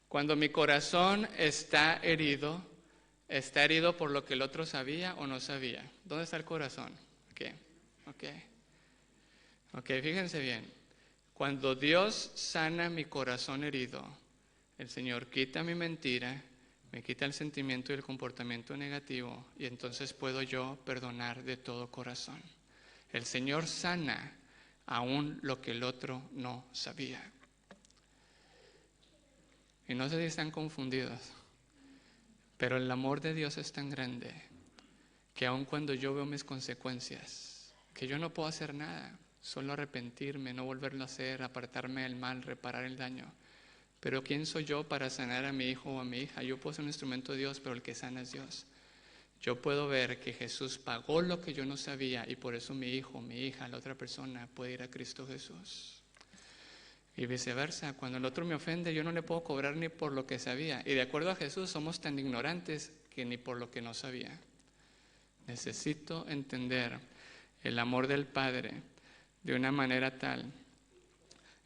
cuando mi corazón está herido por lo que el otro sabía o no sabía. ¿Dónde está el corazón? Ok, fíjense bien. Cuando Dios sana mi corazón herido, el Señor quita mi mentira, me quita el sentimiento y el comportamiento negativo y entonces puedo yo perdonar de todo corazón. El Señor sana aún lo que el otro no sabía. Y no sé si están confundidos, pero el amor de Dios es tan grande que aun cuando yo veo mis consecuencias, que yo no puedo hacer nada, solo arrepentirme, no volverlo a hacer, apartarme del mal, reparar el daño. Pero ¿quién soy yo para sanar a mi hijo o a mi hija? Yo puedo ser un instrumento de Dios, pero el que sana es Dios. Yo puedo ver que Jesús pagó lo que yo no sabía y por eso mi hijo, mi hija, la otra persona puede ir a Cristo Jesús. Y viceversa, cuando el otro me ofende, yo no le puedo cobrar ni por lo que sabía. Y de acuerdo a Jesús, somos tan ignorantes que ni por lo que no sabía. Necesito entender el amor del Padre de una manera tal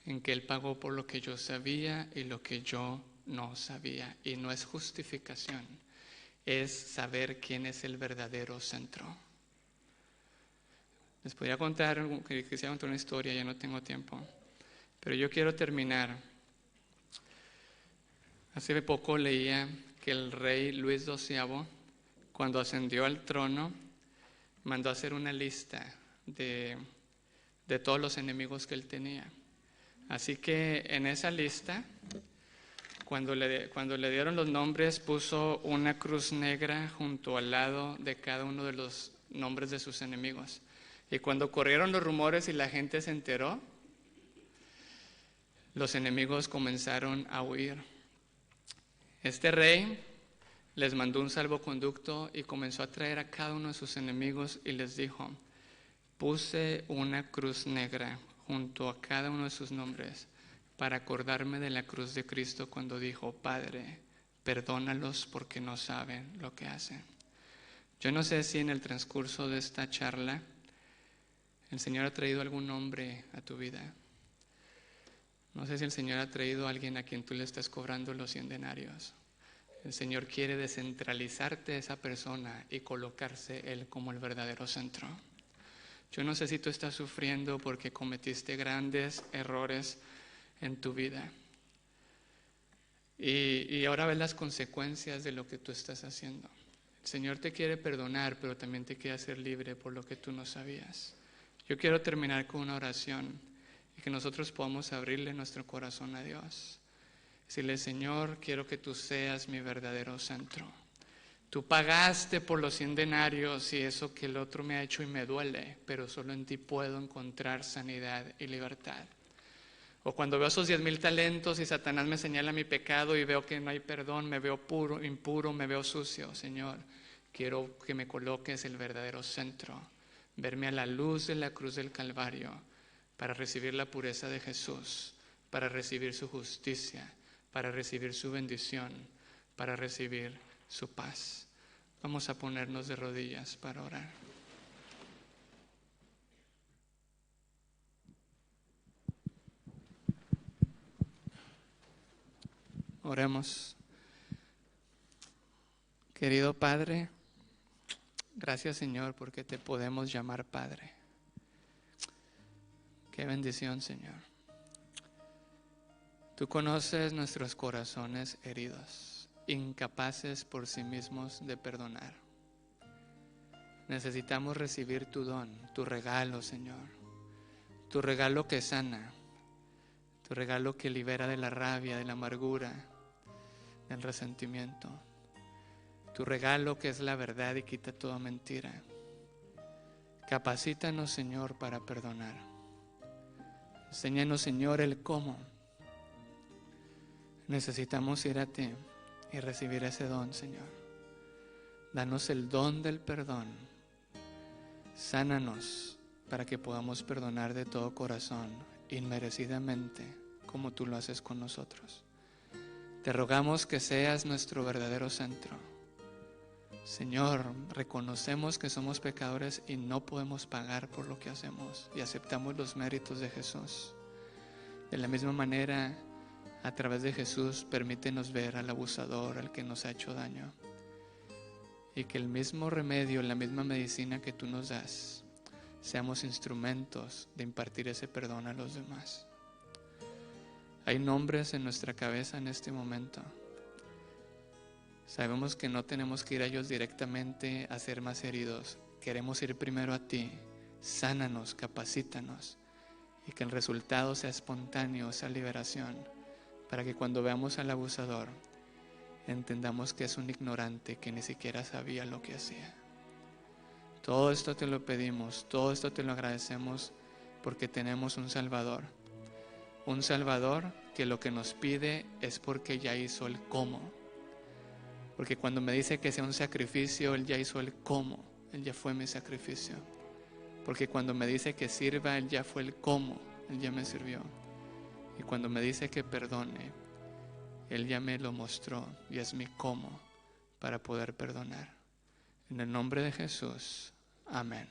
en que Él pagó por lo que yo sabía y lo que yo no sabía. Y no es justificación, es saber quién es el verdadero centro. Les podría contar, quisiera contar una historia, ya no tengo tiempo. Pero yo quiero terminar. Hace poco leía que el rey Luis XII, cuando ascendió al trono, mandó a hacer una lista de todos los enemigos que él tenía. Así que en esa lista, cuando le dieron los nombres, puso una cruz negra junto al lado de cada uno de los nombres de sus enemigos. Y cuando corrieron los rumores y la gente se enteró, los enemigos comenzaron a huir. Este rey les mandó un salvoconducto y comenzó a traer a cada uno de sus enemigos y les dijo, puse una cruz negra junto a cada uno de sus nombres para acordarme de la cruz de Cristo cuando dijo, Padre, perdónalos porque no saben lo que hacen. Yo no sé si en el transcurso de esta charla el Señor ha traído algún nombre a tu vida. No sé si el Señor ha traído a alguien a quien tú le estás cobrando los 100 denarios. El Señor quiere descentralizarte de esa persona y colocarse Él como el verdadero centro. Yo no sé si tú estás sufriendo porque cometiste grandes errores en tu vida. Y ahora ves las consecuencias de lo que tú estás haciendo. El Señor te quiere perdonar, pero también te quiere hacer libre por lo que tú no sabías. Yo quiero terminar con una oración y que nosotros podamos abrirle nuestro corazón a Dios. Decirle, Señor, quiero que tú seas mi verdadero centro. Tú pagaste por los 100 denarios y eso que el otro me ha hecho y me duele, pero solo en ti puedo encontrar sanidad y libertad. O cuando veo esos 10,000 talentos y Satanás me señala mi pecado y veo que no hay perdón, me veo puro, impuro, me veo sucio. Señor, quiero que me coloques el verdadero centro, verme a la luz de la cruz del Calvario para recibir la pureza de Jesús, para recibir su justicia, para recibir su bendición, para recibir su paz. Vamos a ponernos de rodillas para orar. Oremos. Querido Padre, gracias Señor porque te podemos llamar Padre. Qué bendición, Señor. Tú conoces nuestros corazones heridos, incapaces por sí mismos de perdonar. Necesitamos recibir tu don, tu regalo, Señor. Tu regalo que sana, tu regalo que libera de la rabia, de la amargura, del resentimiento. Tu regalo que es la verdad y quita toda mentira. Capacítanos, Señor, para perdonar. Enséñanos, Señor, el cómo. Necesitamos ir a ti y recibir ese don, Señor. Danos el don del perdón. Sánanos para que podamos perdonar de todo corazón, inmerecidamente, como tú lo haces con nosotros. Te rogamos que seas nuestro verdadero centro. Señor, reconocemos que somos pecadores y no podemos pagar por lo que hacemos y aceptamos los méritos de Jesús. De la misma manera, a través de Jesús, permítenos ver al abusador, al que nos ha hecho daño, y que el mismo remedio, la misma medicina que tú nos das, seamos instrumentos de impartir ese perdón a los demás. Hay nombres en nuestra cabeza en este momento. Sabemos que no tenemos que ir a ellos directamente a ser más heridos. Queremos ir primero a ti. Sánanos, capacítanos, y que el resultado sea espontáneo, esa liberación, para que cuando veamos al abusador entendamos que es un ignorante que ni siquiera sabía lo que hacía. Todo esto te lo pedimos, todo esto te lo agradecemos porque tenemos un Salvador que lo que nos pide es porque ya hizo el cómo. Porque cuando me dice que sea un sacrificio, Él ya hizo el cómo, Él ya fue mi sacrificio. Porque cuando me dice que sirva, Él ya fue el cómo, Él ya me sirvió. Y cuando me dice que perdone, Él ya me lo mostró y es mi cómo para poder perdonar. En el nombre de Jesús, amén.